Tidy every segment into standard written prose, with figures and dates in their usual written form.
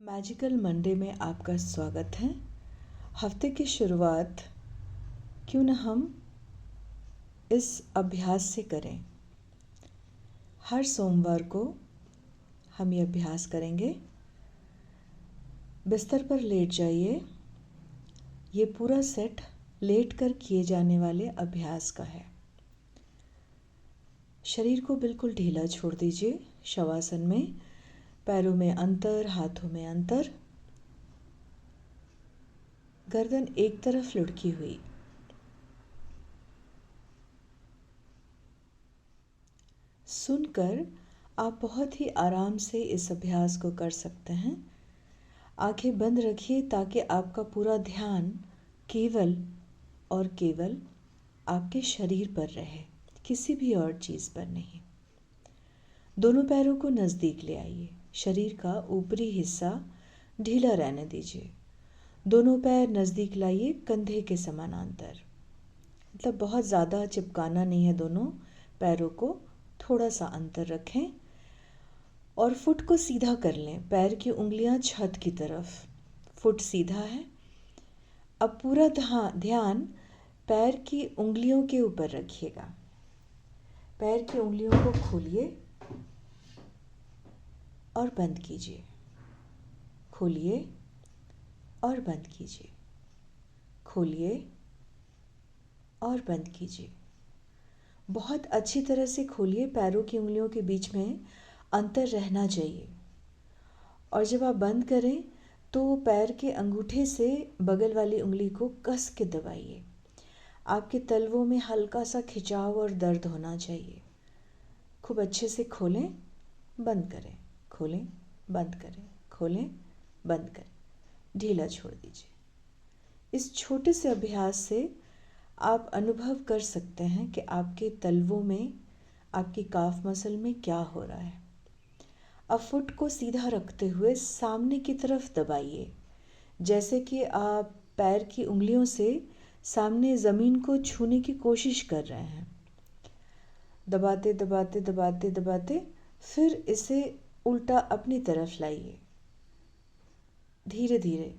Magical Monday में आपका स्वागत है। हफ्ते की शुरुआत क्यों न हम इस अभ्यास से करें। हर सोमवार को हम ये अभ्यास करेंगे। बिस्तर पर लेट जाइए। ये पूरा सेट लेट कर किए जाने वाले अभ्यास का है। शरीर को बिल्कुल ढीला छोड़ दीजिए। शवासन में पैरों में अंतर, हाथों में अंतर, गर्दन एक तरफ लुढ़की हुई। सुनकर आप बहुत ही आराम से इस अभ्यास को कर सकते हैं। आंखें बंद रखिए ताकि आपका पूरा ध्यान केवल और केवल आपके शरीर पर रहे, किसी भी और चीज़ पर नहीं। दोनों पैरों को नज़दीक ले आइए। शरीर का ऊपरी हिस्सा ढीला रहने दीजिए। दोनों पैर नज़दीक लाइए, कंधे के समानांतर। मतलब बहुत ज़्यादा चिपकाना नहीं है। दोनों पैरों को थोड़ा सा अंतर रखें और फुट को सीधा कर लें। पैर की उंगलियां छत की तरफ, फुट सीधा है। अब पूरा ध्यान पैर की उंगलियों के ऊपर रखिएगा। पैर की उंगलियों को खोलिए और बंद कीजिए, खोलिए और बंद कीजिए, खोलिए और बंद कीजिए। बहुत अच्छी तरह से खोलिए। पैरों की उंगलियों के बीच में अंतर रहना चाहिए। और जब आप बंद करें तो पैर के अंगूठे से बगल वाली उंगली को कस के दबाइए। आपके तलवों में हल्का सा खिंचाव और दर्द होना चाहिए। खूब अच्छे से खोलें, बंद करें, खोलें, बंद करें, खोलें, बंद करें। ढीला छोड़ दीजिए। इस छोटे से अभ्यास से आप अनुभव कर सकते हैं कि आपके तलवों में, आपकी काफ मसल में क्या हो रहा है। अब फुट को सीधा रखते हुए सामने की तरफ दबाइए, जैसे कि आप पैर की उंगलियों से सामने ज़मीन को छूने की कोशिश कर रहे हैं। दबाते दबाते दबाते दबाते फिर इसे उल्टा अपनी तरफ लाइए, धीरे धीरे।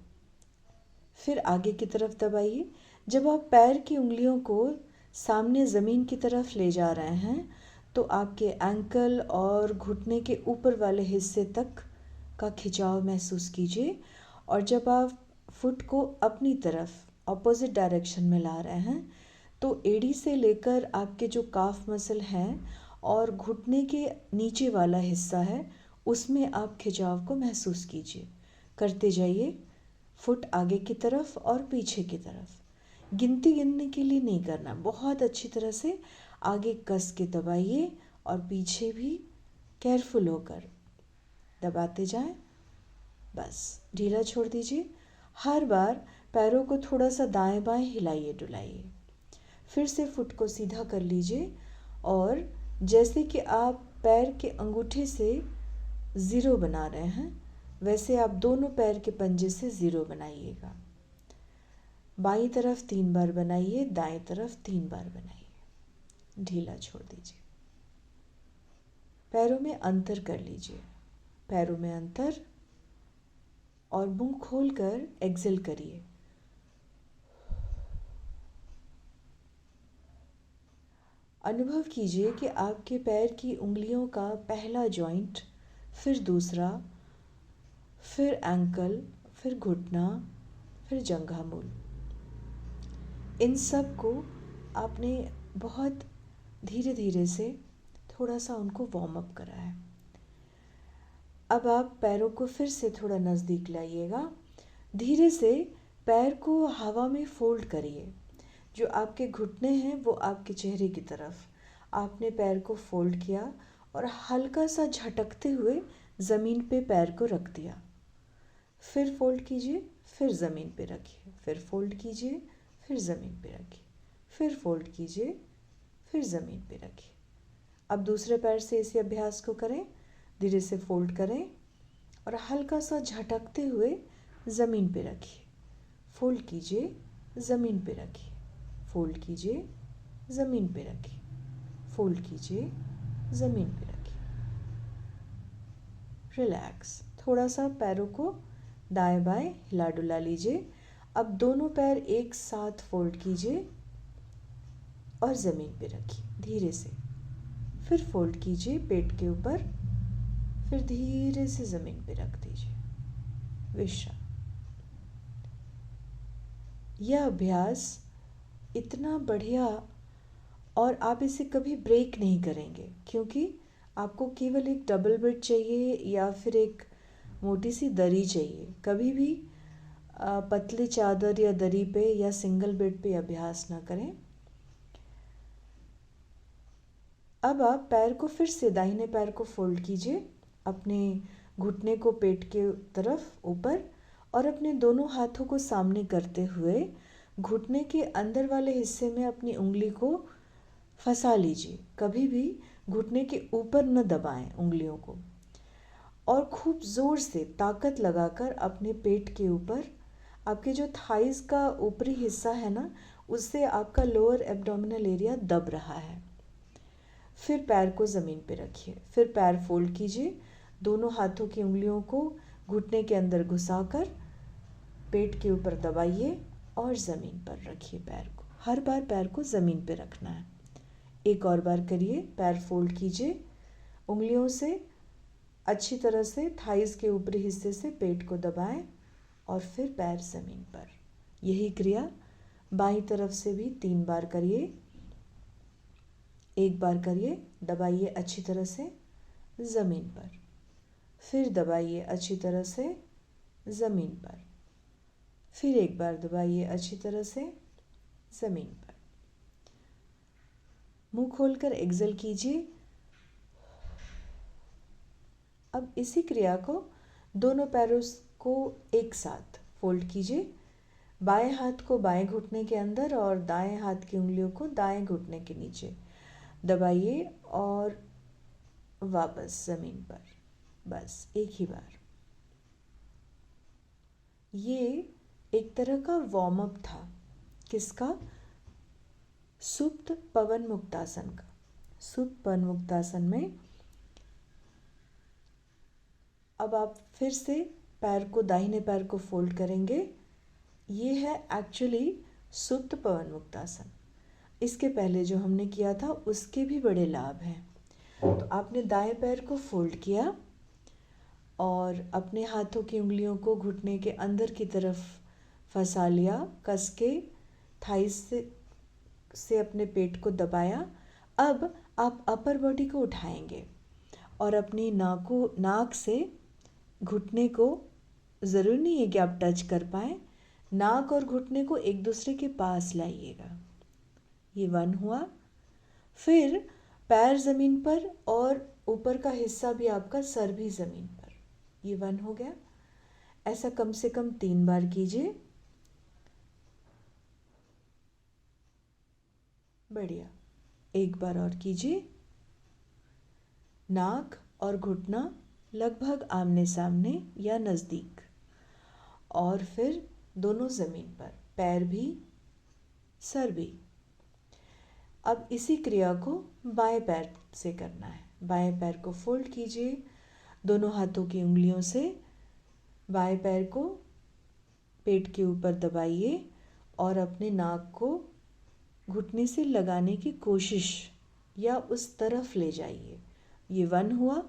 फिर आगे की तरफ दबाइए। जब आप पैर की उंगलियों को सामने ज़मीन की तरफ ले जा रहे हैं तो आपके एंकल और घुटने के ऊपर वाले हिस्से तक का खिंचाव महसूस कीजिए। और जब आप फुट को अपनी तरफ ऑपोजिट डायरेक्शन में ला रहे हैं तो एड़ी से लेकर आपके जो काफ मसल हैं और घुटने के नीचे वाला हिस्सा है उसमें आप खिंचाव को महसूस कीजिए। करते जाइए, फुट आगे की तरफ और पीछे की तरफ। गिनती गिनने के लिए नहीं करना, बहुत अच्छी तरह से आगे कस के दबाइए और पीछे भी केयरफुल होकर दबाते जाएं। बस ढीला छोड़ दीजिए। हर बार पैरों को थोड़ा सा दाएं बाएं हिलाइए डुलाइए। फिर से फुट को सीधा कर लीजिए और जैसे कि आप पैर के अंगूठे से ज़ीरो बना रहे हैं वैसे आप दोनों पैर के पंजे से ज़ीरो बनाइएगा। बाईं तरफ 3 बार बनाइए, दाएं तरफ 3 बार बनाइए। ढीला छोड़ दीजिए। पैरों में अंतर कर लीजिए। पैरों में अंतर और मुंह खोलकर एक्सेल करिए। अनुभव कीजिए कि आपके पैर की उंगलियों का पहला जॉइंट, फिर दूसरा, फिर एंकल, फिर घुटना, फिर जंघामूल, इन सब को आपने बहुत धीरे धीरे से थोड़ा सा उनको वार्म अप करा है। अब आप पैरों को फिर से थोड़ा नज़दीक लाइएगा। धीरे से पैर को हवा में फोल्ड करिए। जो आपके घुटने हैं वो आपके चेहरे की तरफ, आपने पैर को फोल्ड किया और हल्का सा झटकते हुए ज़मीन पे पैर को रख दिया। फिर फोल्ड कीजिए, फिर ज़मीन पे रखिए, फिर फोल्ड कीजिए, फिर ज़मीन पे रखिए, फिर फोल्ड कीजिए, फिर ज़मीन पे रखिए। अब दूसरे पैर से इसी अभ्यास को करें। धीरे से फोल्ड करें और हल्का सा झटकते हुए ज़मीन पे रखिए। फोल्ड कीजिए, ज़मीन पे रखिए, फोल्ड कीजिए, ज़मीन पे रखिए, फोल्ड कीजिए, ज़मीन पे रखिए। रिलैक्स। थोड़ा सा पैरों को दाएं बाएं हिला डुला लीजिए। अब दोनों पैर एक साथ फोल्ड कीजिए और ज़मीन पे रखिए धीरे से। फिर फोल्ड कीजिए पेट के ऊपर, फिर धीरे से ज़मीन पे रख दीजिए। विश्राम। यह अभ्यास इतना बढ़िया, और आप इसे कभी ब्रेक नहीं करेंगे क्योंकि आपको केवल एक डबल बेड चाहिए या फिर एक मोटी सी दरी चाहिए। कभी भी पतली चादर या दरी पे या सिंगल बेड पे अभ्यास ना करें। अब आप पैर को फिर से दाहिने पैर को फोल्ड कीजिए, अपने घुटने को पेट के तरफ ऊपर, और अपने दोनों हाथों को सामने करते हुए घुटने के अंदर वाले हिस्से में अपनी उंगली को फंसा लीजिए। कभी भी घुटने के ऊपर न दबाएं उंगलियों को, और खूब ज़ोर से ताकत लगाकर अपने पेट के ऊपर, आपके जो थाइस का ऊपरी हिस्सा है ना, उससे आपका लोअर एब्डोमिनल एरिया दब रहा है। फिर पैर को ज़मीन पे रखिए, फिर पैर फोल्ड कीजिए, दोनों हाथों की उंगलियों को घुटने के अंदर घुसाकर पेट के ऊपर दबाइए और ज़मीन पर रखिए पैर को। हर बार पैर को ज़मीन पे रखना है। एक और बार करिए। पैर फोल्ड कीजिए, उंगलियों से अच्छी तरह से थाइस के ऊपरी हिस्से से पेट को दबाएं और फिर पैर ज़मीन पर। यही क्रिया बाईं तरफ से भी 3 बार करिए। एक बार करिए, दबाइए अच्छी तरह से ज़मीन पर, फिर दबाइए अच्छी तरह से ज़मीन पर, फिर एक बार दबाइए अच्छी तरह से ज़मीन पर। मुंह खोलकर एक्सहेल कीजिए। अब इसी क्रिया को दोनों पैरों को एक साथ फोल्ड कीजिए। बाएं हाथ को बाएं घुटने के अंदर और दाएं हाथ की उंगलियों को दाएं घुटने के नीचे दबाइए और वापस ज़मीन पर। बस एक ही बार। ये एक तरह का वार्म अप था। किसका? सुप्त पवन मुक्तासन का। सुप्त पवन मुक्तासन में अब आप फिर से पैर को, दाहिने पैर को फोल्ड करेंगे। ये है एक्चुअली सुप्त पवन मुक्तासन। इसके पहले जो हमने किया था उसके भी बड़े लाभ हैं। तो आपने दाएं पैर को फोल्ड किया और अपने हाथों की उंगलियों को घुटने के अंदर की तरफ फंसा लिया, कस के थाइस से अपने पेट को दबाया। अब आप अपर बॉडी को उठाएंगे और अपनी नाक से घुटने को, ज़रूरी नहीं है कि आप टच कर पाएँ, नाक और घुटने को एक दूसरे के पास लाइएगा। ये 1 हुआ। फिर पैर ज़मीन पर और ऊपर का हिस्सा भी आपका, सर भी ज़मीन पर। ये 1 हो गया। ऐसा कम से कम 3 बार कीजिए। बढ़िया। एक बार और कीजिए। नाक और घुटना लगभग आमने सामने या नज़दीक, और फिर दोनों ज़मीन पर, पैर भी सर भी। अब इसी क्रिया को बाएं पैर से करना है। बाएं पैर को फोल्ड कीजिए, दोनों हाथों की उंगलियों से बाएं पैर को पेट के ऊपर दबाइए और अपने नाक को घुटने से लगाने की कोशिश या उस तरफ ले जाइए। ये 1 हुआ।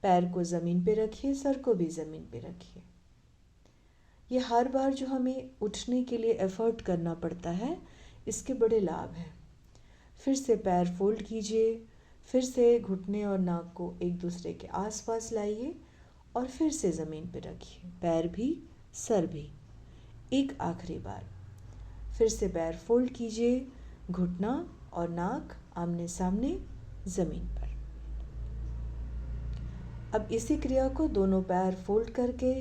पैर को ज़मीन पे रखिए, सर को भी ज़मीन पे रखिए। ये हर बार जो हमें उठने के लिए एफर्ट करना पड़ता है, इसके बड़े लाभ हैं। फिर से पैर फोल्ड कीजिए, फिर से घुटने और नाक को एक दूसरे के आसपास लाइए और फिर से ज़मीन पे रखिए, पैर भी सर भी। एक आखिरी बार। फिर से पैर फोल्ड कीजिए, घुटना और नाक आमने सामने ज़मीन पर। अब इसी क्रिया को दोनों पैर फोल्ड करके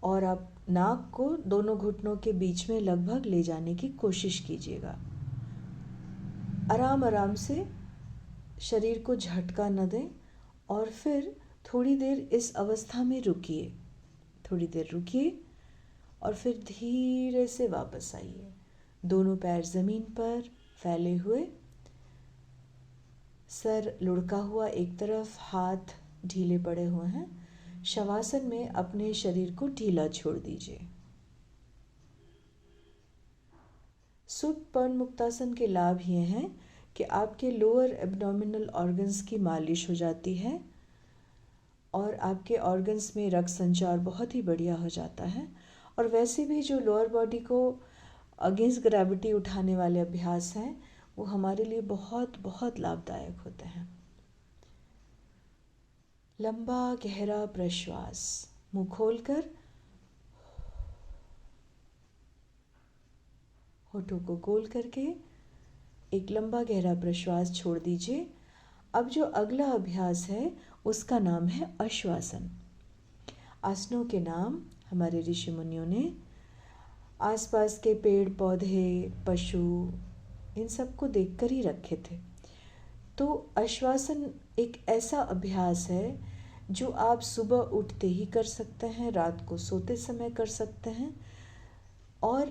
और आप नाक को दोनों घुटनों के बीच में लगभग ले जाने की कोशिश कीजिएगा। आराम आराम से, शरीर को झटका न दें, और फिर थोड़ी देर इस अवस्था में रुकिए। थोड़ी देर रुकिए और फिर धीरे से वापस आइए। दोनों पैर ज़मीन पर फैले हुए, सर लुढ़का हुआ एक तरफ, हाथ ढीले पड़े हुए हैं। शवासन में अपने शरीर को ढीला छोड़ दीजिए। सुप्त मुक्तासन के लाभ ये हैं कि आपके लोअर एब्डोमिनल ऑर्गन्स की मालिश हो जाती है और आपके ऑर्गन्स में रक्त संचार बहुत ही बढ़िया हो जाता है। और वैसे भी जो लोअर बॉडी को अगेंस्ट ग्रेविटी उठाने वाले अभ्यास हैं वो हमारे लिए बहुत बहुत लाभदायक होते हैं। लंबा गहरा प्रश्वास, मुंह खोलकर होठों को गोल करके एक लंबा गहरा प्रश्वास छोड़ दीजिए। अब जो अगला अभ्यास है उसका नाम है अश्वासन। आसनों के नाम हमारे ऋषि मुनियों ने आसपास के पेड़ पौधे, पशु, इन सबको देखकर ही रखे थे। तो अश्वासन एक ऐसा अभ्यास है जो आप सुबह उठते ही कर सकते हैं, रात को सोते समय कर सकते हैं और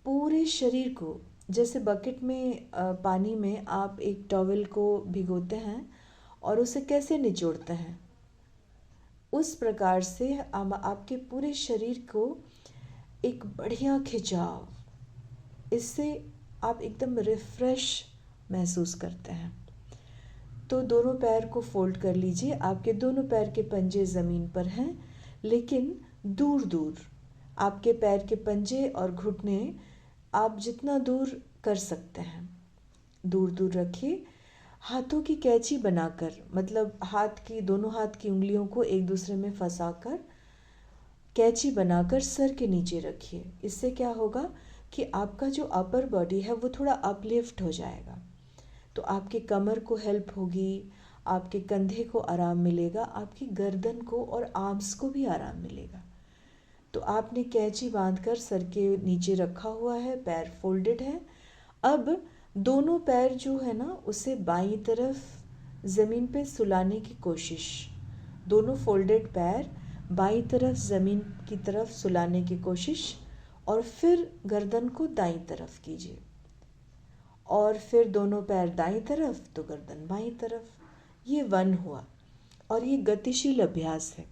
पूरे शरीर को, जैसे बकेट में पानी में आप एक टॉवल को भिगोते हैं और उसे कैसे निचोड़ते हैं, उस प्रकार से आपके पूरे शरीर को एक बढ़िया खिंचाव, इससे आप एकदम रिफ्रेश महसूस करते हैं। तो दोनों पैर को फोल्ड कर लीजिए। आपके दोनों पैर के पंजे ज़मीन पर हैं, लेकिन दूर दूर आपके पैर के पंजे और घुटने आप जितना दूर कर सकते हैं दूर दूर रखिए। हाथों की कैंची बनाकर, मतलब दोनों हाथ की उंगलियों को एक दूसरे में फंसाकर कैंची बनाकर सर के नीचे रखिए। इससे क्या होगा कि आपका जो अपर बॉडी है वो थोड़ा अपलिफ्ट हो जाएगा, तो आपके कमर को हेल्प होगी, आपके कंधे को आराम मिलेगा, आपकी गर्दन को और आर्म्स को भी आराम मिलेगा। तो आपने कैंची बांधकर सर के नीचे रखा हुआ है, पैर फोल्डेड है। अब दोनों पैर जो है ना उसे बाईं तरफ ज़मीन पे सुलाने की कोशिश, दोनों फोल्डेड पैर बाईं तरफ ज़मीन की तरफ सुलाने की कोशिश, और फिर गर्दन को दाईं तरफ कीजिए और फिर दोनों पैर दाईं तरफ तो गर्दन बाईं तरफ। ये 1 हुआ। और ये गतिशील अभ्यास है।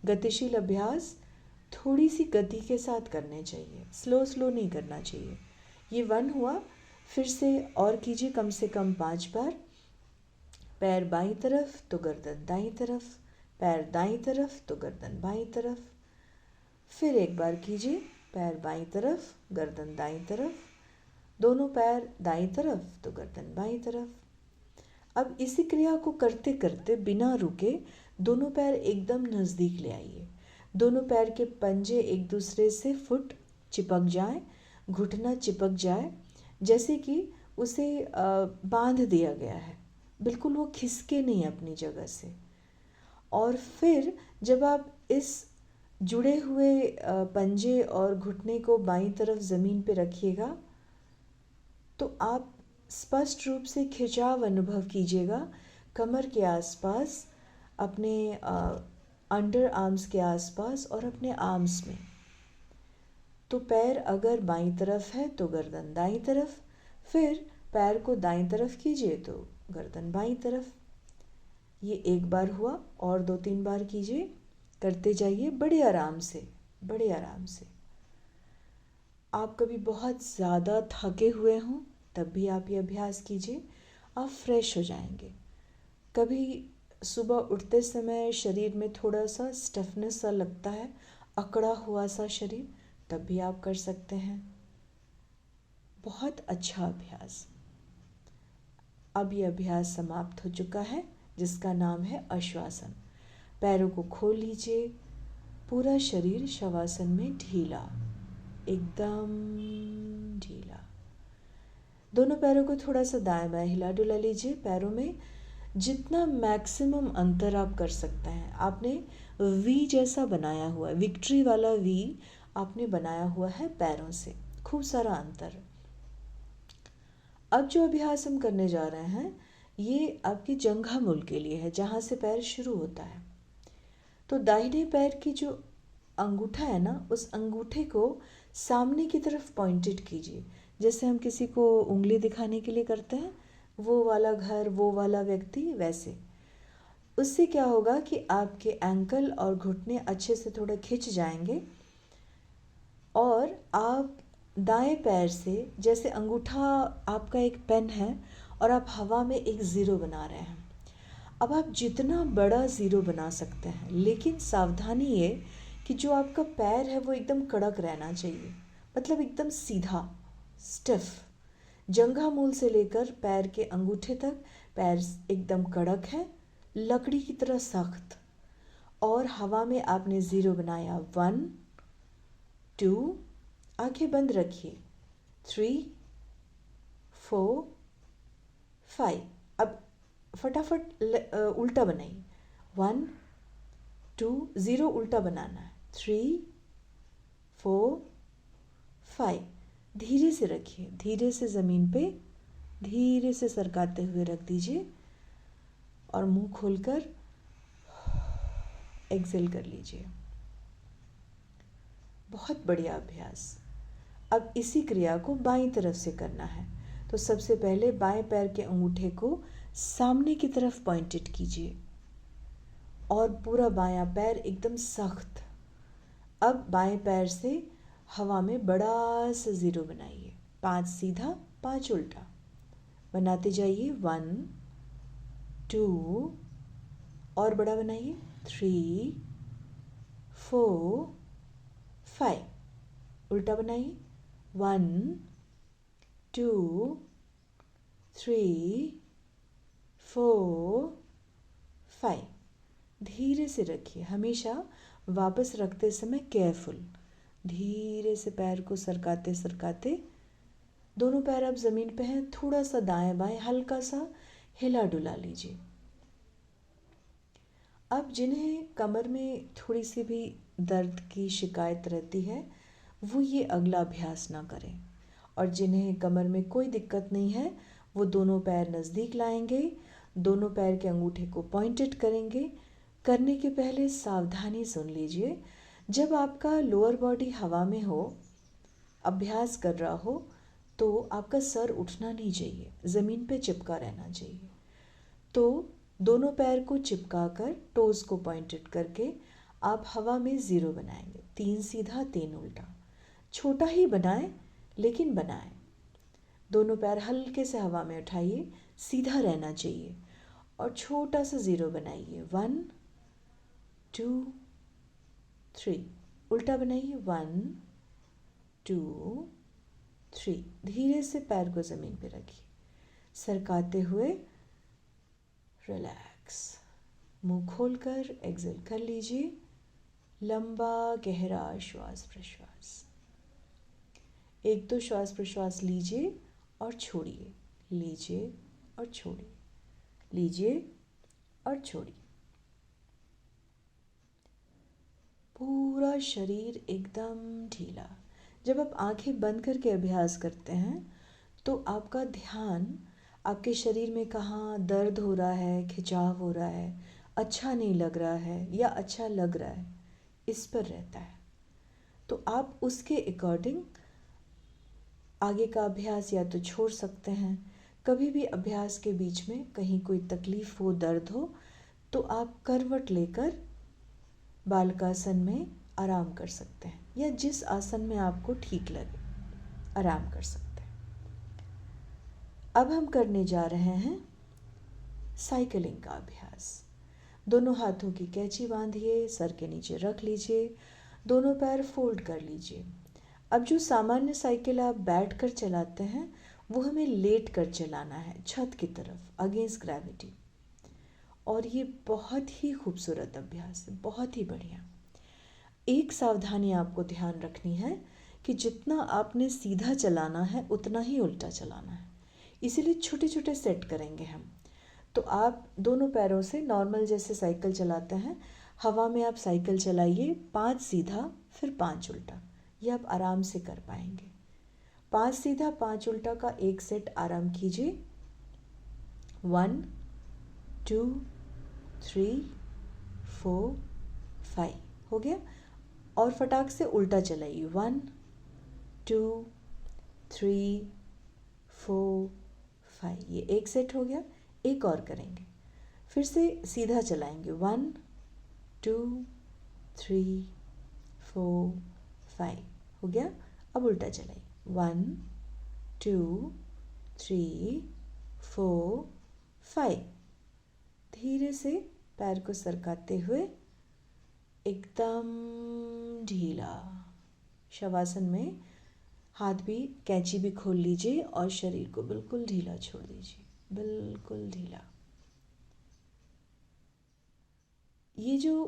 गतिशील अभ्यास थोड़ी सी गति के साथ करने चाहिए, स्लो स्लो नहीं करना चाहिए। ये 1 हुआ। फिर से और कीजिए कम से कम 5 बार। पैर बाईं तरफ तो गर्दन दाईं तरफ, पैर दाईं तरफ तो गर्दन बाईं तरफ। फिर एक बार कीजिए, पैर बाईं तरफ गर्दन दाईं तरफ, दोनों पैर दाईं तरफ तो गर्दन बाईं तरफ। अब इसी क्रिया को करते करते बिना रुके दोनों पैर एकदम नज़दीक ले आइए। दोनों पैर के पंजे एक दूसरे से फुट चिपक जाएं, घुटना चिपक जाए, जैसे कि उसे बांध दिया गया है, बिल्कुल वो खिसके नहीं अपनी जगह से। और फिर जब आप इस जुड़े हुए पंजे और घुटने को बाईं तरफ ज़मीन पे रखिएगा तो आप स्पष्ट रूप से खिंचाव अनुभव कीजिएगा कमर के आसपास, अपने अंडर आर्म्स के आसपास और अपने आर्म्स में। तो पैर अगर बाईं तरफ है तो गर्दन दाईं तरफ, फिर पैर को दाईं तरफ कीजिए तो गर्दन बाईं तरफ। ये एक बार हुआ, और 2-3 बार कीजिए, करते जाइए बड़े आराम से, बड़े आराम से। आप कभी बहुत ज़्यादा थके हुए हों तब भी आप ये अभ्यास कीजिए, आप फ्रेश हो जाएंगे। कभी सुबह उठते समय शरीर में थोड़ा सा स्टफनेस सा लगता है, अकड़ा हुआ सा शरीर, तब भी आप कर सकते हैं। बहुत अच्छा अभ्यास। अब ये अभ्यास समाप्त हो चुका है, जिसका नाम है अश्वासन। पैरों को खोल लीजिए, पूरा शरीर शवासन में ढीला, एकदम ढीला। दोनों पैरों को थोड़ा सा दाएं बाएं हिला डुला लीजिए। पैरों में जितना मैक्सिमम अंतर आप कर सकते हैं। आपने वी जैसा बनाया हुआ है, विक्ट्री वाला वी आपने बनाया हुआ है पैरों से, खूब सारा अंतर। अब जो अभ्यास हम करने जा रहे हैं ये आपकी जंघा मूल के लिए है, जहाँ से पैर शुरू होता है। तो दाहिने पैर की जो अंगूठा है ना, उस अंगूठे को सामने की तरफ पॉइंटेड कीजिए, जैसे हम किसी को उंगली दिखाने के लिए करते हैं, वो वाला घर, वो वाला व्यक्ति, वैसे। उससे क्या होगा कि आपके एंकल और घुटने अच्छे से थोड़ा खिंच जाएंगे और आप दाएं पैर से, जैसे अंगूठा आपका एक पेन है और आप हवा में एक ज़ीरो बना रहे हैं, अब आप जितना बड़ा ज़ीरो बना सकते हैं, लेकिन सावधानी ये कि जो आपका पैर है वो एकदम कड़क रहना चाहिए, मतलब एकदम सीधा, स्टिफ, जंघा मूल से लेकर पैर के अंगूठे तक पैर एकदम कड़क है, लकड़ी की तरह सख्त। और हवा में आपने ज़ीरो बनाया, 1 2, आंखें बंद रखिए, 3 4 5। अब फटाफट उल्टा बनाइए, 1 2, ज़ीरो उल्टा बनाना है, 3 4 5। धीरे से रखिए, धीरे से ज़मीन पे धीरे से सरकाते हुए रख दीजिए और मुंह खोलकर एक्सेल कर लीजिए। बहुत बढ़िया अभ्यास। अब इसी क्रिया को बाईं तरफ से करना है। तो सबसे पहले बाएं पैर के अंगूठे को सामने की तरफ पॉइंटेड कीजिए और पूरा बायां पैर एकदम सख्त। अब बाएं पैर से हवा में बड़ा सा ज़ीरो बनाइए, 5 सीधा 5 उल्टा बनाते जाइए, 1 2, और बड़ा बनाइए, 3 4 5, उल्टा बनाइए, 1 2 3 4 5। धीरे से रखिए, हमेशा वापस रखते समय केयरफुल, धीरे से पैर को सरकाते सरकाते। दोनों पैर अब ज़मीन पे हैं, थोड़ा सा दाएं बाएं हल्का सा हिला डुला लीजिए। अब जिन्हें कमर में थोड़ी सी भी दर्द की शिकायत रहती है वो ये अगला अभ्यास ना करें, और जिन्हें कमर में कोई दिक्कत नहीं है वो दोनों पैर नज़दीक लाएंगे, दोनों पैर के अंगूठे को पॉइंटेड करेंगे। करने के पहले सावधानी सुन लीजिए, जब आपका लोअर बॉडी हवा में हो, अभ्यास कर रहा हो, तो आपका सर उठना नहीं चाहिए, ज़मीन पे चिपका रहना चाहिए। तो दोनों पैर को चिपका कर टोज़ को पॉइंटेड करके आप हवा में ज़ीरो बनाएंगे, 3 सीधा 3 उल्टा। छोटा ही बनाएं लेकिन बनाएं। दोनों पैर हल्के से हवा में उठाइए, सीधा रहना चाहिए और छोटा सा ज़ीरो बनाइए, 1 2 3, उल्टा बनाइए, 1 2 3। धीरे से पैर को ज़मीन पे रखिए, सरकाते हुए रिलैक्स, मुंह खोलकर एक्सेल कर लीजिए। लंबा गहरा श्वास प्रश्वास, 1-2 श्वास प्रश्वास लीजिए और छोड़िए, लीजिए और छोड़िए, लीजिए और छोड़िए। पूरा शरीर एकदम ढीला। जब आप आंखें बंद करके अभ्यास करते हैं तो आपका ध्यान आपके शरीर में कहाँ दर्द हो रहा है, खिंचाव हो रहा है, अच्छा नहीं लग रहा है या अच्छा लग रहा है, इस पर रहता है। तो आप उसके अकॉर्डिंग आगे का अभ्यास या तो छोड़ सकते हैं। कभी भी अभ्यास के बीच में कहीं कोई तकलीफ़ हो, दर्द हो, तो आप करवट लेकर बालकासन में आराम कर सकते हैं या जिस आसन में आपको ठीक लगे आराम कर सकते हैं। अब हम करने जा रहे हैं साइकिलिंग का अभ्यास। दोनों हाथों की कैंची बांधिए, सर के नीचे रख लीजिए, दोनों पैर फोल्ड कर लीजिए। अब जो सामान्य साइकिल आप बैठ कर चलाते हैं वो हमें लेट कर चलाना है, छत की तरफ, अगेंस्ट ग्रेविटी। और ये बहुत ही खूबसूरत अभ्यास है, बहुत ही बढ़िया। एक सावधानी आपको ध्यान रखनी है कि जितना आपने सीधा चलाना है उतना ही उल्टा चलाना है, इसीलिए छोटे छोटे सेट करेंगे हम। तो आप दोनों पैरों से नॉर्मल जैसे साइकिल चलाते हैं, हवा में आप साइकिल चलाइए, 5 सीधा फिर 5 उल्टा, ये आप आराम से कर पाएंगे। 5 सीधा 5 उल्टा का एक सेट आराम कीजिए, 1 2 3 4 5 हो गया। और फटाक से उल्टा चलाइए, 1 2 3 4 5, ये एक सेट हो गया। एक और करेंगे, फिर से सीधा चलाएंगे, 1 2 3 4 5, हो गया। अब उल्टा चलाइए, 1 2 3 4 5। धीरे से पैर को सरकाते हुए एकदम ढीला। शवासन में हाथ भी, कैंची भी खोल लीजिए और शरीर को बिल्कुल ढीला छोड़ दीजिए, बिल्कुल ढीला। ये जो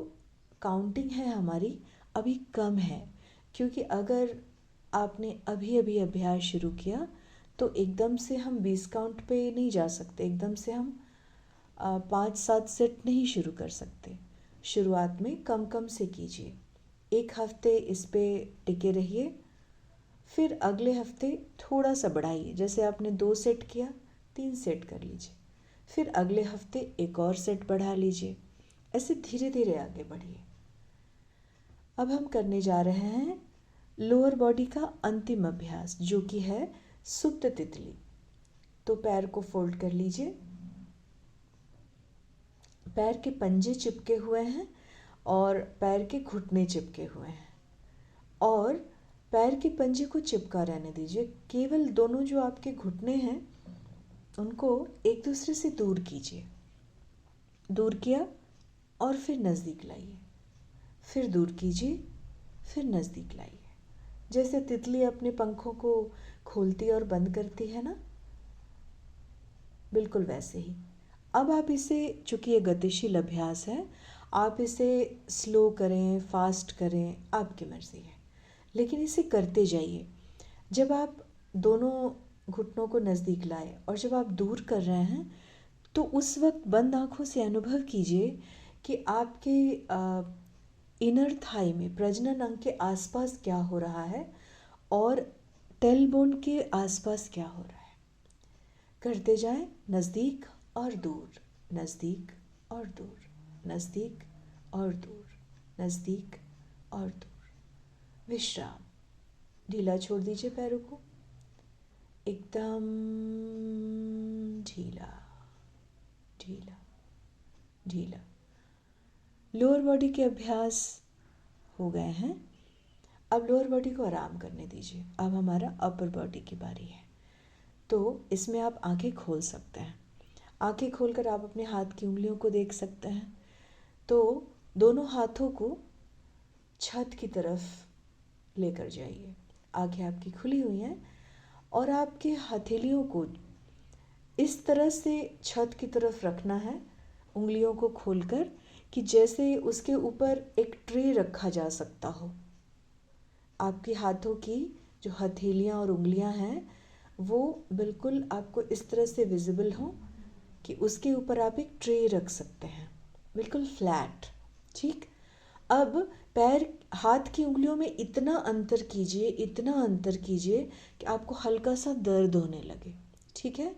काउंटिंग है हमारी अभी कम है, क्योंकि अगर आपने अभी अभी अभ्यास शुरू किया तो एकदम से हम 20 काउंट पे नहीं जा सकते, एकदम से हम 5-7 सेट नहीं शुरू कर सकते। शुरुआत में कम कम से कीजिए, एक हफ्ते इस पे टिके रहिए, फिर अगले हफ्ते थोड़ा सा बढ़ाइए। जैसे आपने 2 सेट किया, 3 सेट कर लीजिए, फिर अगले हफ्ते एक और सेट बढ़ा लीजिए। ऐसे धीरे धीरे आगे बढ़िए। अब हम करने जा रहे हैं लोअर बॉडी का अंतिम अभ्यास, जो कि है सुप्त तितली। तो पैर को फोल्ड कर लीजिए, पैर के पंजे चिपके हुए हैं और पैर के घुटने चिपके हुए हैं, और पैर के पंजे को चिपका रहने दीजिए। केवल दोनों जो आपके घुटने हैं उनको एक दूसरे से दूर कीजिए। दूर किया और फिर नज़दीक लाइए, फिर दूर कीजिए, फिर नज़दीक लाइए। जैसे तितली अपने पंखों को खोलती और बंद करती है ना, बिल्कुल वैसे ही। अब आप इसे, चूँकि ये गतिशील अभ्यास है, आप इसे स्लो करें, फास्ट करें, आपकी मर्ज़ी है, लेकिन इसे करते जाइए। जब आप दोनों घुटनों को नज़दीक लाए और जब आप दूर कर रहे हैं तो उस वक्त बंद आँखों से अनुभव कीजिए कि आपके इनर थाई में, प्रजनन अंग के आसपास क्या हो रहा है और टेलबोन के आसपास क्या हो रहा है। करते जाएं, नज़दीक और दूर, नज़दीक और दूर, नज़दीक और दूर, नज़दीक और दूर। विश्राम, ढीला छोड़ दीजिए पैरों को, एकदम ढीला ढीला ढीला। लोअर बॉडी के अभ्यास हो गए हैं। अब लोअर बॉडी को आराम करने दीजिए। अब हमारा अपर बॉडी की बारी है। तो इसमें आप आंखें खोल सकते हैं। आंखें खोलकर आप अपने हाथ की उंगलियों को देख सकते हैं। तो दोनों हाथों को छत की तरफ लेकर जाइए। आंखें आपकी खुली हुई हैं और आपके हथेलियों को इस तरह से छत की तरफ रखना है, उंगलियों को खोलकर, कि जैसे उसके ऊपर एक ट्रे रखा जा सकता हो। आपके हाथों की जो हथेलियाँ और उंगलियाँ हैं वो बिल्कुल आपको इस तरह से विजिबल हो कि उसके ऊपर आप एक ट्रे रख सकते हैं, बिल्कुल फ्लैट। ठीक। अब पैर, हाथ की उंगलियों में इतना अंतर कीजिए, इतना अंतर कीजिए कि आपको हल्का सा दर्द होने लगे। ठीक है।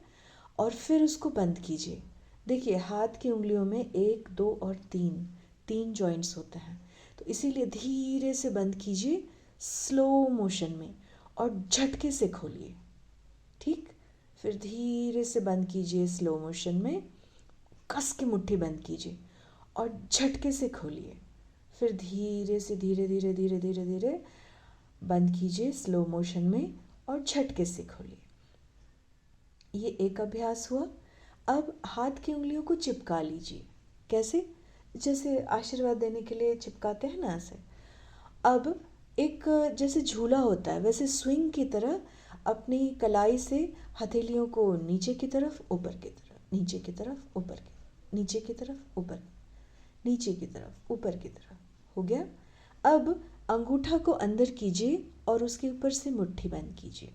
और फिर उसको बंद कीजिए। देखिए, हाथ की उंगलियों में 1, 2 और 3 जॉइंट्स होते हैं, तो इसीलिए धीरे से बंद कीजिए, स्लो मोशन में, और झटके से खोलिए। ठीक। फिर धीरे से बंद कीजिए, स्लो मोशन में कस के मुट्ठी बंद कीजिए और झटके से खोलिए। फिर धीरे से, धीरे धीरे धीरे धीरे धीरे बंद कीजिए स्लो मोशन में और झटके से खोलिए। ये एक अभ्यास हुआ। अब हाथ की उंगलियों को चिपका लीजिए। कैसे? जैसे आशीर्वाद देने के लिए चिपकाते हैं ना, ऐसे। अब एक जैसे झूला होता है वैसे स्विंग की तरह अपनी कलाई से हथेलियों को नीचे की तरफ, ऊपर की तरफ, नीचे की तरफ, ऊपर की, नीचे की तरफ, ऊपर, नीचे की तरफ, ऊपर की तरफ। हो गया। अब अंगूठा को अंदर कीजिए और उसके ऊपर से मुट्ठी बंद कीजिए।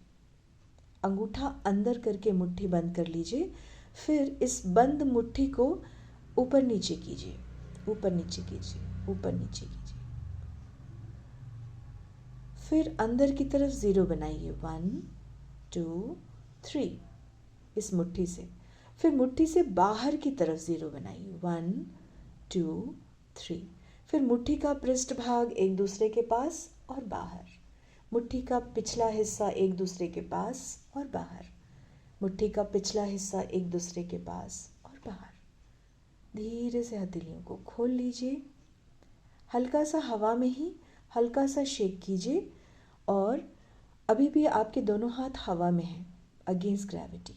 अंगूठा अंदर करके मुट्ठी बंद कर लीजिए। फिर इस बंद मुट्ठी को ऊपर नीचे कीजिए, ऊपर नीचे कीजिए, ऊपर नीचे कीजिए। फिर अंदर की तरफ 0 बनाइए, 1 2 3 इस मुट्ठी से। फिर मुट्ठी से बाहर की तरफ 0 बनाइए, 1 2 3। फिर मुट्ठी का पृष्ठभाग एक दूसरे के पास और बाहर, मुट्ठी का पिछला हिस्सा एक दूसरे के पास और बाहर, मुट्ठी का पिछला हिस्सा एक दूसरे के पास और बाहर। धीरे से हथेलियों को खोल लीजिए, हल्का सा हवा में ही हल्का सा शेक कीजिए और अभी भी आपके दोनों हाथ हवा में हैं अगेंस्ट ग्रेविटी,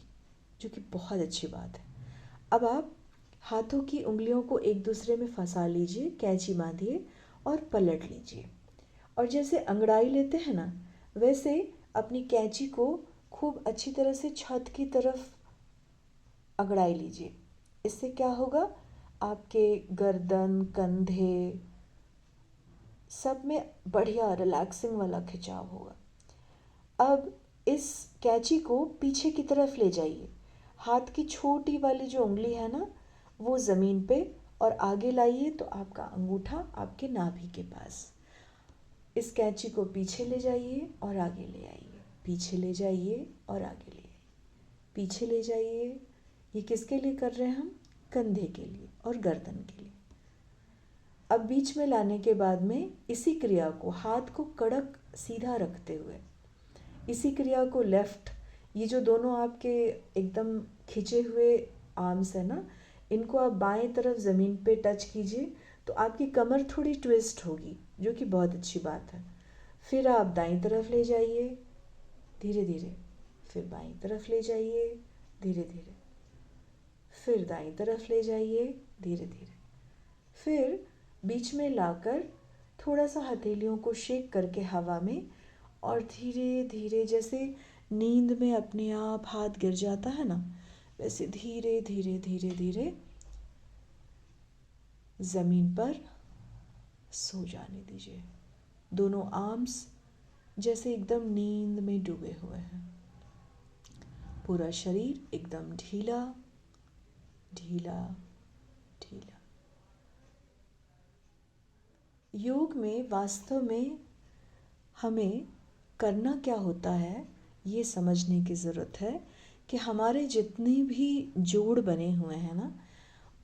जो कि बहुत अच्छी बात है। अब आप हाथों की उंगलियों को एक दूसरे में फंसा लीजिए, कैंची बांधिए और पलट लीजिए। और जैसे अंगड़ाई लेते हैं ना, वैसे अपनी कैंची को खूब अच्छी तरह से छत की तरफ अंगड़ाई लीजिए। इससे क्या होगा, आपके गर्दन, कंधे सब में बढ़िया रिलैक्सिंग वाला खिंचाव होगा। अब इस कैंची को पीछे की तरफ ले जाइए, हाथ की छोटी वाली जो उंगली है ना वो ज़मीन पे और आगे लाइए तो आपका अंगूठा आपके नाभि के पास। इस कैंची को पीछे ले जाइए और आगे ले आइए, पीछे ले जाइए और आगे ले आइए, पीछे ले जाइए। ये किसके लिए कर रहे हैं हम? कंधे के लिए और गर्दन के लिए। अब बीच में लाने के बाद में इसी क्रिया को, हाथ को कड़क सीधा रखते हुए, इसी क्रिया को लेफ्ट, ये जो दोनों आपके एकदम खिंचे हुए आर्म्स है ना, इनको आप बाएं तरफ ज़मीन पे टच कीजिए तो आपकी कमर थोड़ी ट्विस्ट होगी, जो कि बहुत अच्छी बात है। फिर आप दाईं तरफ ले जाइए धीरे धीरे, फिर बाईं तरफ ले जाइए धीरे धीरे, फिर दाईं तरफ ले जाइए धीरे धीरे, फिर बीच में लाकर थोड़ा सा हथेलियों को शेक करके हवा में और धीरे धीरे, जैसे नींद में अपने आप हाथ गिर जाता है ना, वैसे धीरे धीरे धीरे धीरे ज़मीन पर सो जाने दीजिए। दोनों आर्म्स जैसे एकदम नींद में डूबे हुए हैं, पूरा शरीर एकदम ढीला ढीला ढीला। योग में वास्तव में हमें करना क्या होता है ये समझने की ज़रूरत है कि हमारे जितने भी जोड़ बने हुए हैं ना,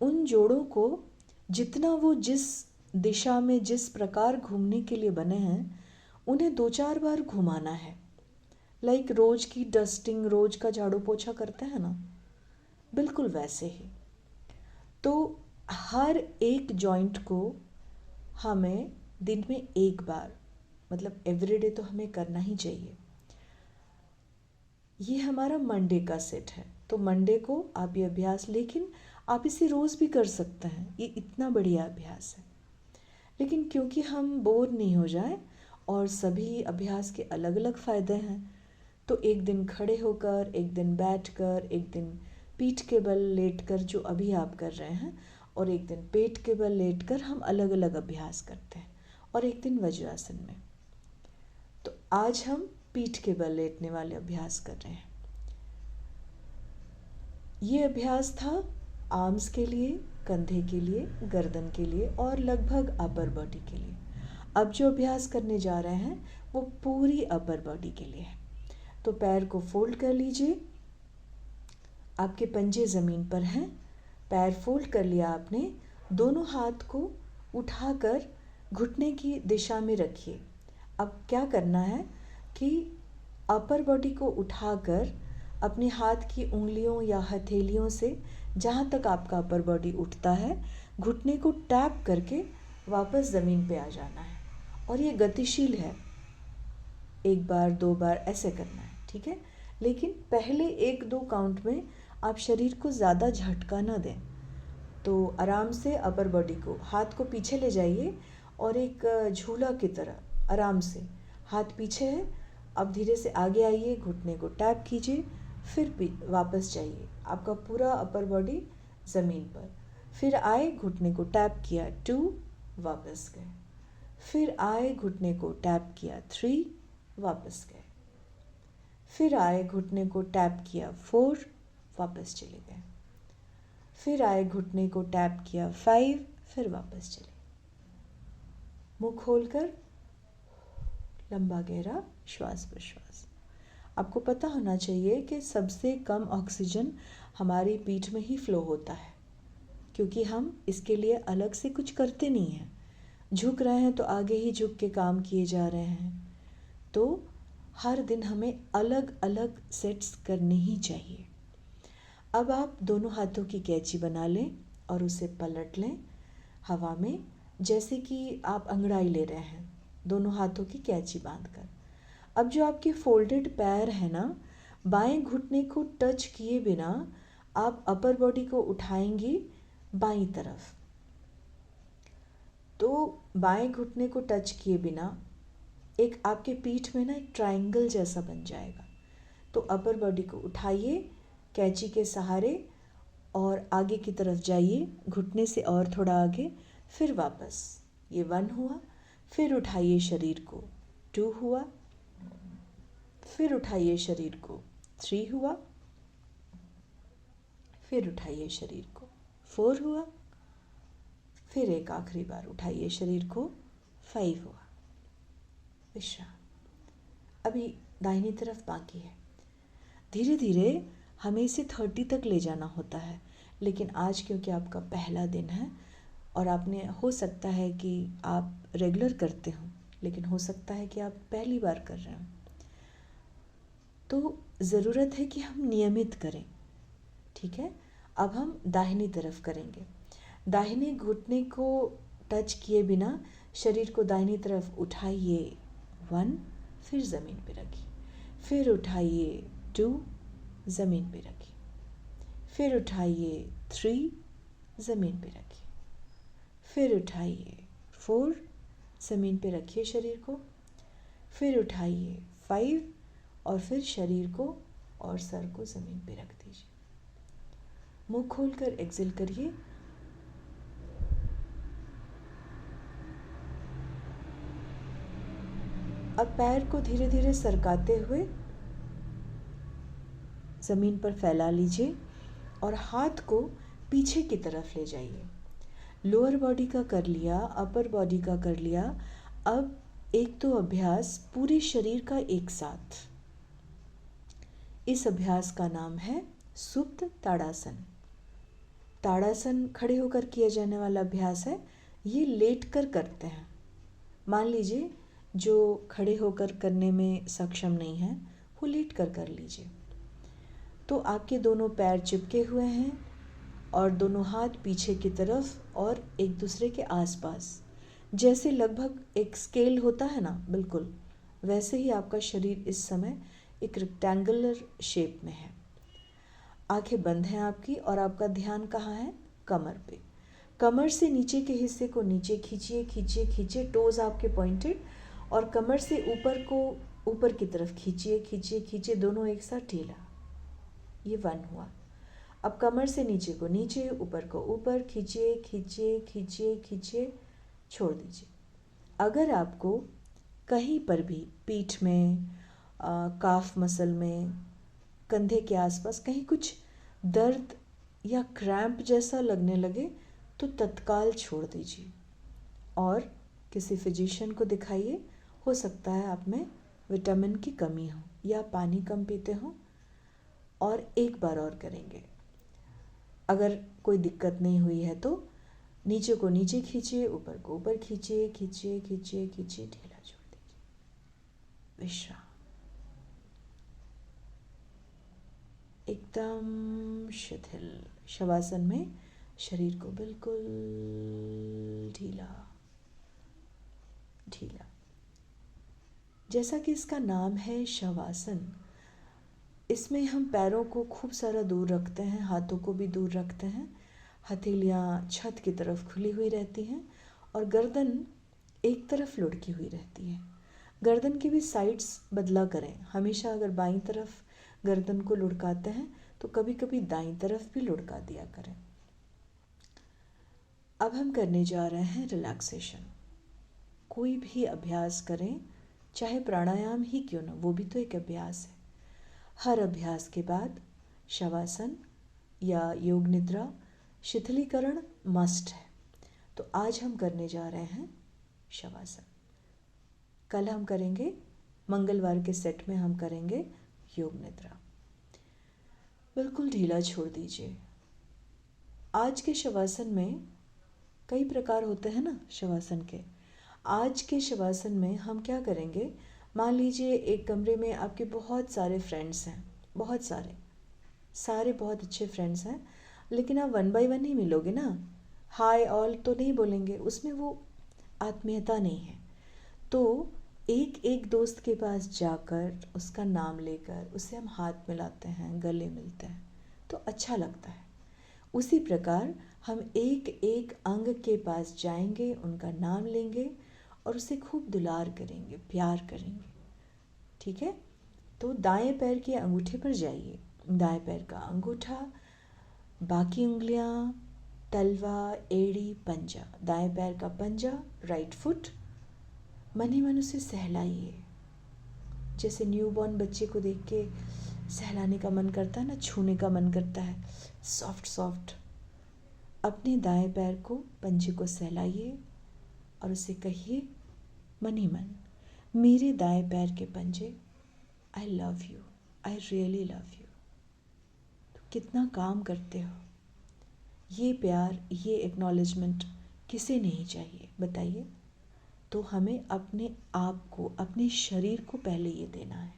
उन जोड़ों को जितना वो जिस दिशा में जिस प्रकार घूमने के लिए बने हैं, उन्हें 2-4 बार घुमाना है। लाइक रोज़ की डस्टिंग, रोज़ का झाड़ू पोछा करते हैं ना, बिल्कुल वैसे ही। तो हर एक जॉइंट को हमें दिन में एक बार, मतलब एवरीडे तो हमें करना ही चाहिए। ये हमारा मंडे का सेट है, तो मंडे को आप ये अभ्यास, लेकिन आप इसे रोज़ भी कर सकते हैं, ये इतना बढ़िया अभ्यास है। लेकिन क्योंकि हम बोर नहीं हो जाए और सभी अभ्यास के अलग अलग फ़ायदे हैं, तो एक दिन खड़े होकर, एक दिन बैठकर, एक दिन पीठ के बल लेटकर जो अभी आप कर रहे हैं, और एक दिन पेट के बल लेटकर हम अलग अलग अभ्यास करते हैं, और एक दिन वज्रासन में। तो आज हम पीठ के बल लेटने वाले अभ्यास कर रहे हैं। ये अभ्यास था आर्म्स के लिए, कंधे के लिए, गर्दन के लिए और लगभग अपर बॉडी के लिए। अब जो अभ्यास करने जा रहे हैं वो पूरी अपर बॉडी के लिए है। तो पैर को फोल्ड कर लीजिए, आपके पंजे ज़मीन पर हैं, पैर फोल्ड कर लिया आपने, दोनों हाथ को उठाकर घुटने की दिशा में रखिए। अब क्या करना है कि अपर बॉडी को उठाकर अपने हाथ की उंगलियों या हथेलियों से जहाँ तक आपका अपर बॉडी उठता है, घुटने को टैप करके वापस ज़मीन पे आ जाना है। और ये गतिशील है, 1 बार 2 बार ऐसे करना है, ठीक है। लेकिन पहले 1-2 काउंट में आप शरीर को ज़्यादा झटका ना दें। तो आराम से अपर बॉडी को, हाथ को पीछे ले जाइए और एक झूला की तरह आराम से, हाथ पीछे है, अब धीरे से आगे आइए, घुटने को टैप कीजिए, फिर वापस जाइए, आपका पूरा अपर बॉडी ज़मीन पर। फिर आए, घुटने को टैप किया 2, वापस गए, फिर आए, घुटने को टैप किया 3, वापस गए, फिर आए, घुटने को टैप किया 4, वापस चले गए, फिर आए, घुटने को टैप किया 5, फिर वापस चले। मुंह खोलकर लंबा गहरा श्वास प्रश्वास। आपको पता होना चाहिए कि सबसे कम ऑक्सीजन हमारी पीठ में ही फ्लो होता है, क्योंकि हम इसके लिए अलग से कुछ करते नहीं हैं। झुक रहे हैं तो आगे ही झुक के काम किए जा रहे हैं। तो हर दिन हमें अलग अलग सेट्स करने ही चाहिए। अब आप दोनों हाथों की कैंची बना लें और उसे पलट लें हवा में, जैसे कि आप अंगड़ाई ले रहे हैं, दोनों हाथों की कैंची बांधकर। अब जो आपके फोल्डेड पैर है ना, बाएं घुटने को टच किए बिना आप अपर बॉडी को उठाएंगी बाईं तरफ। तो बाएं घुटने को टच किए बिना एक आपके पीठ में ना एक ट्रायंगल जैसा बन जाएगा। तो अपर बॉडी को उठाइए कैंची के सहारे और आगे की तरफ जाइए, घुटने से और थोड़ा आगे, फिर वापस। ये 1 हुआ। फिर उठाइए शरीर को, 2 हुआ। फिर उठाइए शरीर को, 3 हुआ। फिर उठाइए शरीर को, 4 हुआ। फिर एक आखिरी बार उठाइए शरीर को, 5 हुआ। विश्राम। अभी दाहिनी तरफ बाकी है। धीरे धीरे हमें इसे 30 तक ले जाना होता है, लेकिन आज क्योंकि आपका पहला दिन है और आपने, हो सकता है कि आप रेगुलर करते हो, लेकिन हो सकता है कि आप पहली बार कर रहे हो, तो ज़रूरत है कि हम नियमित करें। ठीक है, अब हम दाहिनी तरफ करेंगे। दाहिने घुटने को टच किए बिना शरीर को दाहिनी तरफ उठाइए, 1, फिर ज़मीन पे रखिए। फिर उठाइए, 2, ज़मीन पे रखिए। फिर उठाइए, 3, ज़मीन पे रखिए। फिर उठाइए, 4, ज़मीन पे रखिए शरीर को। फिर उठाइए, 5, और फिर शरीर को और सर को ज़मीन पे रख दीजिए। मुंह खोलकर एक्सेल करिए। अब पैर को धीरे धीरे सरकाते हुए ज़मीन पर फैला लीजिए और हाथ को पीछे की तरफ ले जाइए। लोअर बॉडी का कर लिया, अपर बॉडी का कर लिया। अब एक तो अभ्यास पूरे शरीर का एक साथ। इस अभ्यास का नाम है सुप्त ताड़ासन। ताड़ासन खड़े होकर किया जाने वाला अभ्यास है। ये लेट कर करते हैं। मान लीजिए जो खड़े होकर करने में सक्षम नहीं है, वो लेट कर लीजिए। तो आपके दोनों पैर चिपके हुए हैं और दोनों हाथ पीछे की तरफ और एक दूसरे के आसपास, जैसे लगभग एक स्केल होता है ना, बिल्कुल वैसे ही आपका शरीर इस समय एक रेक्टेंगुलर शेप में है। आंखें बंद हैं आपकी और आपका ध्यान कहाँ है? कमर पे। कमर से नीचे के हिस्से को नीचे खींचिए, खींचिए, खींचिए, टोज आपके पॉइंटेड, और कमर से ऊपर को ऊपर की तरफ खींचिए, खींचिए, खींचिए, दोनों एक साथ ढीला। ये 1 हुआ। अब कमर से नीचे को नीचे, ऊपर को ऊपर, खींचिए, खींचिए, खींचिए, खींचिए, छोड़ दीजिए। अगर आपको कहीं पर भी पीठ में, काफ मसल में, कंधे के आसपास कहीं कुछ दर्द या क्रैम्प जैसा लगने लगे तो तत्काल छोड़ दीजिए और किसी फिजिशियन को दिखाइए। हो सकता है आप में विटामिन की कमी हो या पानी कम पीते हो। और एक बार और करेंगे। अगर कोई दिक्कत नहीं हुई है तो नीचे को नीचे खींचिए, ऊपर को ऊपर खींचिए, खींचिए, खींचिए, खींचिए, ढीला छोड़ दीजिए। विश्राम। एकदम शिथिल शवासन में शरीर को बिल्कुल ढीला ढीला। जैसा कि इसका नाम है शवासन, इसमें हम पैरों को खूब सारा दूर रखते हैं, हाथों को भी दूर रखते हैं। हथेलियाँ छत की तरफ खुली हुई रहती हैं और गर्दन एक तरफ लुढ़की हुई रहती है। गर्दन की भी साइड्स बदला करें। हमेशा अगर बाईं तरफ गर्दन को लुढ़काते हैं तो कभी कभी दाईं तरफ भी लुढ़का दिया करें। अब हम करने जा रहे हैं रिलैक्सेशन। कोई भी अभ्यास करें, चाहे प्राणायाम ही क्यों ना, वो भी तो एक अभ्यास है। हर अभ्यास के बाद शवासन या योग निद्रा शिथिलीकरण मस्ट है। तो आज हम करने जा रहे हैं शवासन। कल हम करेंगे, मंगलवार के सेट में हम करेंगे योग निद्रा। बिल्कुल ढीला छोड़ दीजिए। आज के शवासन में कई प्रकार होते हैं ना शवासन के। आज के शवासन में हम क्या करेंगे, मान लीजिए एक कमरे में आपके बहुत सारे फ्रेंड्स हैं, बहुत सारे बहुत अच्छे फ्रेंड्स हैं। लेकिन आप वन बाय वन ही मिलोगे ना, हाय ऑल तो नहीं बोलेंगे, उसमें वो आत्मीयता नहीं है। तो एक एक दोस्त के पास जाकर उसका नाम लेकर उसे हम हाथ मिलाते हैं, गले मिलते हैं, तो अच्छा लगता है। उसी प्रकार हम एक एक अंग के पास जाएंगे, उनका नाम लेंगे और उसे खूब दुलार करेंगे, प्यार करेंगे। ठीक है? तो दाएं पैर के अंगूठे पर जाइए, दाएं पैर का अंगूठा, बाकी उंगलियां, तलवा, एड़ी, पंजा, दाएं पैर का पंजा, राइट फुट, मन ही मन उसे सहलाइए। जैसे न्यूबॉर्न बच्चे को देख के सहलाने का मन करता है ना, छूने का मन करता है, सॉफ्ट सॉफ्ट। अपने दाएं पैर को, पंजे को सहलाइए और उसे कहिए मन ही मन, मेरे दाएं पैर के पंजे, आई love you, I really love you. तो कितना काम करते हो। ये प्यार, ये एक्नॉलेजमेंट किसे नहीं चाहिए बताइए। तो हमें अपने आप को, अपने शरीर को पहले ये देना है,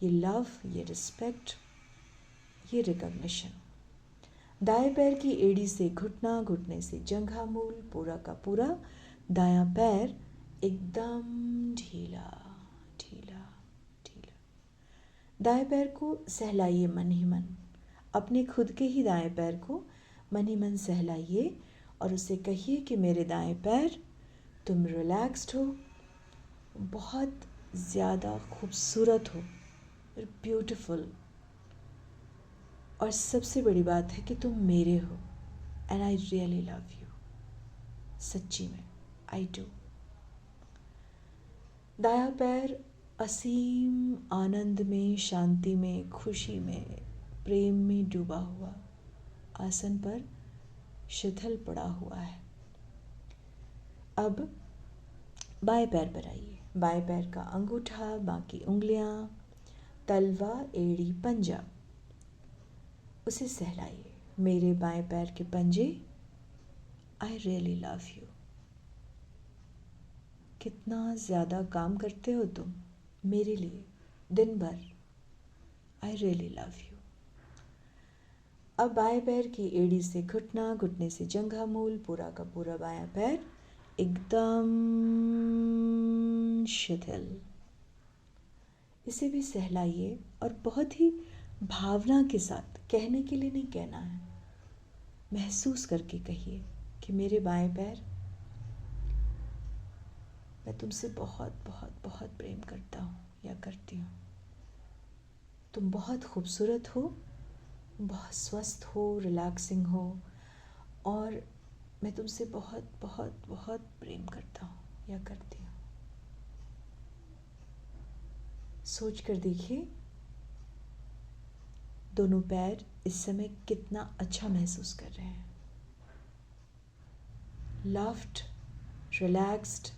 ये लव, ये रिस्पेक्ट, ये रिकॉग्निशन। दाएं पैर की एड़ी से घुटना, घुटने से जंघा मूल, पूरा का पूरा दायां पैर एकदम ढीला ढीला ढीला। दाएं पैर को सहलाइए मन ही मन, अपने खुद के ही दाएं पैर को मन ही मन सहलाइए और उसे कहिए कि मेरे दाएं पैर, तुम रिलैक्स्ड हो, बहुत ज़्यादा खूबसूरत हो, ब्यूटीफुल, और सबसे बड़ी बात है कि तुम मेरे हो, and I really love you. सच्ची में आई डू। दायां पैर असीम आनंद में, शांति में, खुशी में, प्रेम में डूबा हुआ आसन पर शिथिल पड़ा हुआ है। अब बाएं पैर पर आइए, बाएं पैर का अंगूठा, बाकी उंगलियां, तलवा, एड़ी, पंजा, उसे सहलाइए। मेरे बाएं पैर के पंजे, आई रियली लव यू। कितना ज़्यादा काम करते हो तुम मेरे लिए दिन भर, आई रियली लव यू। अब बाएं पैर की एड़ी से घुटना, घुटने से जंघा मूल, पूरा का पूरा बायां पैर एकदम शिथिल, इसे भी सहलाइए और बहुत ही भावना के साथ, कहने के लिए नहीं कहना है, महसूस करके कहिए कि मेरे बाएं पैर, मैं तुमसे बहुत बहुत बहुत प्रेम करता हूँ या करती हूँ। तुम बहुत खूबसूरत हो, बहुत स्वस्थ हो, रिलैक्सिंग हो, और मैं तुमसे बहुत बहुत बहुत प्रेम करता हूँ या करती हूँ। सोच कर देखिए दोनों पैर इस समय कितना अच्छा महसूस कर रहे हैं। Loved, relaxed,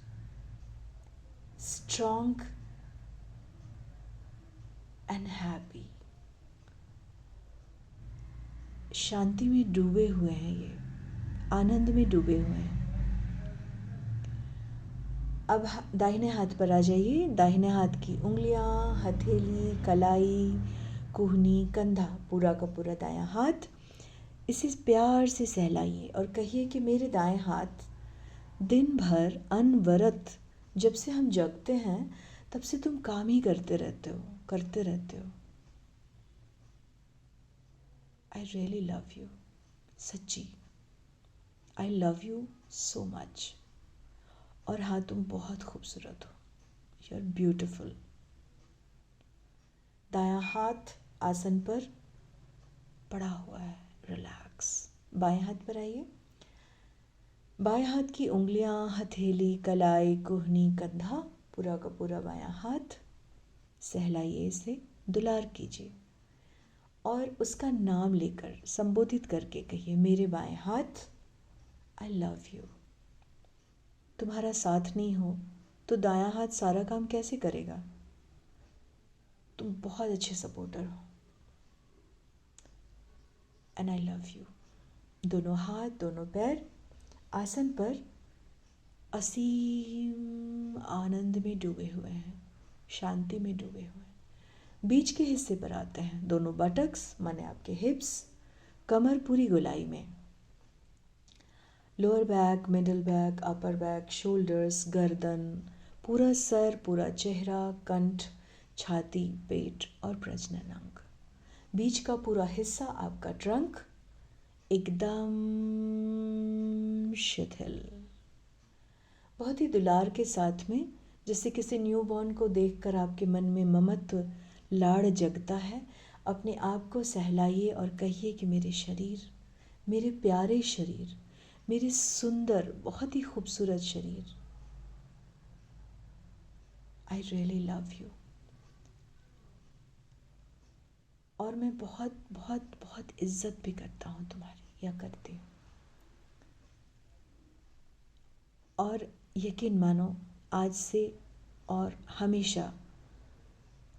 strong and happy, शांति में डूबे हुए हैं, ये आनंद में डूबे हुए हैं। अब दाहिने हाथ पर आ जाइए। दाहिने हाथ की उंगलियां, हथेली, कलाई, कुहनी, कंधा, पूरा का पूरा दायां हाथ, इसे प्यार से सहलाइए और कहिए कि मेरे दाएं हाथ, दिन भर अनवरत, जब से हम जगते हैं तब से तुम काम ही करते रहते हो, करते रहते हो। आई रियली लव यू, सच्ची, आई लव यू सो मच। और हाँ, तुम बहुत खूबसूरत हो, यू आर ब्यूटिफुल। दायां हाथ आसन पर पड़ा हुआ है, रिलैक्स। बाएं हाथ पर आइए। बाएं हाथ की उंगलियां, हथेली, कलाई, कुहनी, कंधा, पूरा का पूरा बायां हाथ सहलाइए, इसे दुलार कीजिए और उसका नाम लेकर संबोधित करके कहिए मेरे बाएं हाथ, आई लव यू। तुम्हारा साथ नहीं हो तो दायां हाथ सारा काम कैसे करेगा। तुम बहुत अच्छे सपोर्टर हो, एंड आई लव यू। दोनों हाथ, दोनों पैर आसन पर असीम आनंद में डूबे हुए हैं, शांति में डूबे हुए हैं। बीच के हिस्से पर आते हैं, दोनों बटक्स माने आपके हिप्स, कमर पूरी गोलाई में, lower back, middle back, upper back, shoulders, गर्दन, पूरा सर, पूरा चेहरा, कंठ, छाती, पेट और प्रजनन अंग, बीच का पूरा हिस्सा आपका ट्रंक एकदम शिथिल, बहुत ही दुलार के साथ में, जैसे किसी न्यूबॉर्न को देखकर आपके मन में ममत्व, लाड़ जगता है। अपने आप को सहलाइए और कहिए कि मेरे शरीर, मेरे प्यारे शरीर, मेरे सुंदर, बहुत ही खूबसूरत शरीर, आई रियली लव यू, और मैं बहुत बहुत बहुत इज्जत भी करता हूँ तुम्हारी, या करती हूँ। और यकीन मानो, आज से और हमेशा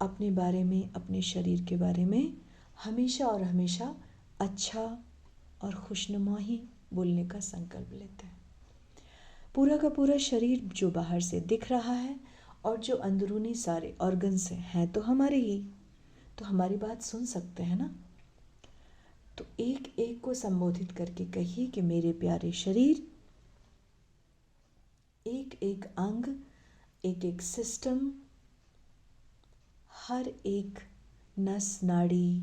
अपने बारे में, अपने शरीर के बारे में हमेशा और हमेशा अच्छा और खुशनुमा ही बोलने का संकल्प लेते हैं। पूरा का पूरा शरीर जो बाहर से दिख रहा है और जो अंदरूनी सारे ऑर्गन्स हैं तो हमारे ही, तो हमारी बात सुन सकते हैं ना। तो एक एक को संबोधित करके कहिए कि मेरे प्यारे शरीर, एक एक अंग, एक एक सिस्टम, हर एक नस नाड़ी,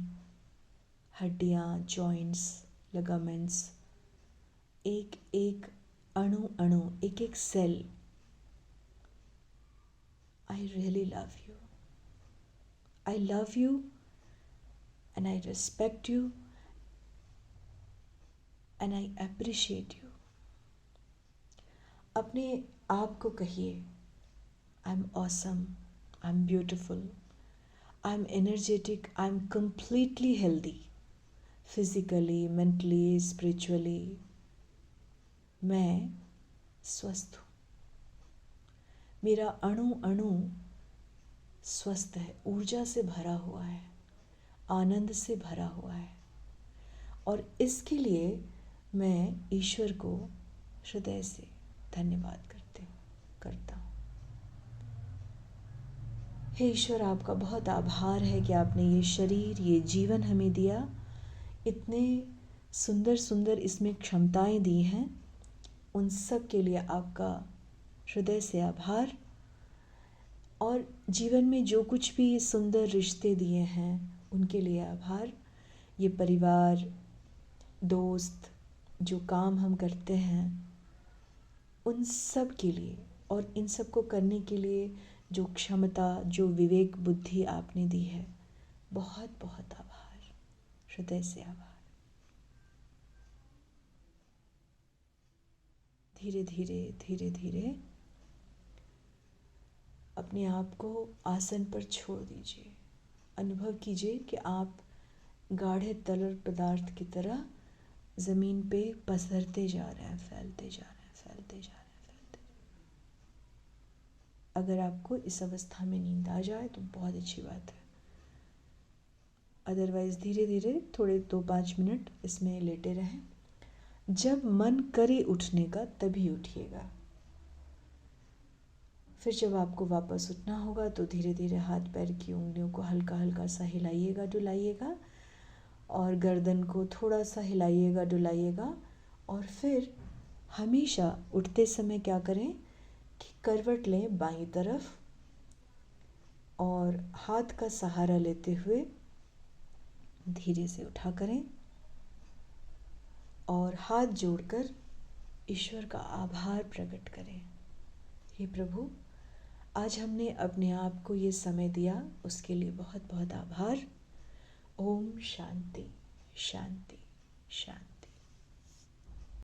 हड्डियाँ, जॉइंट्स, लिगामेंट्स, एक एक अणु अणु, एक एक cell, I really love you, I love you and I respect you and I appreciate you. अपने आप को कहिए, I am awesome, I am beautiful, I am energetic, I am completely healthy, physically, mentally, spiritually, मैं स्वस्थ हूँ, मेरा अणु अणु स्वस्थ है, ऊर्जा से भरा हुआ है, आनंद से भरा हुआ है, और इसके लिए मैं ईश्वर को हृदय से धन्यवाद करता हूँ। हे ईश्वर, आपका बहुत आभार है कि आपने ये शरीर, ये जीवन हमें दिया, इतने सुंदर सुंदर इसमें क्षमताएं दी हैं, उन सब के लिए आपका हृदय से आभार। और जीवन में जो कुछ भी सुंदर रिश्ते दिए हैं उनके लिए आभार। ये परिवार, दोस्त, जो काम हम करते हैं उन सब के लिए, और इन सब को करने के लिए जो क्षमता, जो विवेक बुद्धि आपने दी है, बहुत बहुत आभार, हृदय से आभार। धीरे धीरे धीरे धीरे अपने आप को आसन पर छोड़ दीजिए। अनुभव कीजिए कि आप गाढ़े तरल पदार्थ की तरह ज़मीन पे पसरते जा रहे हैं, फैलते जा रहे हैं, फैलते जा रहे हैं, फैलते। अगर आपको इस अवस्था में नींद आ जाए तो बहुत अच्छी बात है, अदरवाइज़ धीरे धीरे थोड़े 2-5 मिनट इसमें लेटे रहें। जब मन करे उठने का तभी उठिएगा। फिर जब आपको वापस उठना होगा तो धीरे धीरे हाथ पैर की उंगलियों को हल्का हल्का सा हिलाइएगा, डुलाइएगा, और गर्दन को थोड़ा सा हिलाइएगा, डुलाइएगा। और फिर हमेशा उठते समय क्या करें कि करवट लें बाईं तरफ, और हाथ का सहारा लेते हुए धीरे से उठा करें, और हाथ जोड़कर ईश्वर का आभार प्रकट करें। हे प्रभु, आज हमने अपने आप को ये समय दिया, उसके लिए बहुत बहुत आभार। ओम शांति शांति शांति।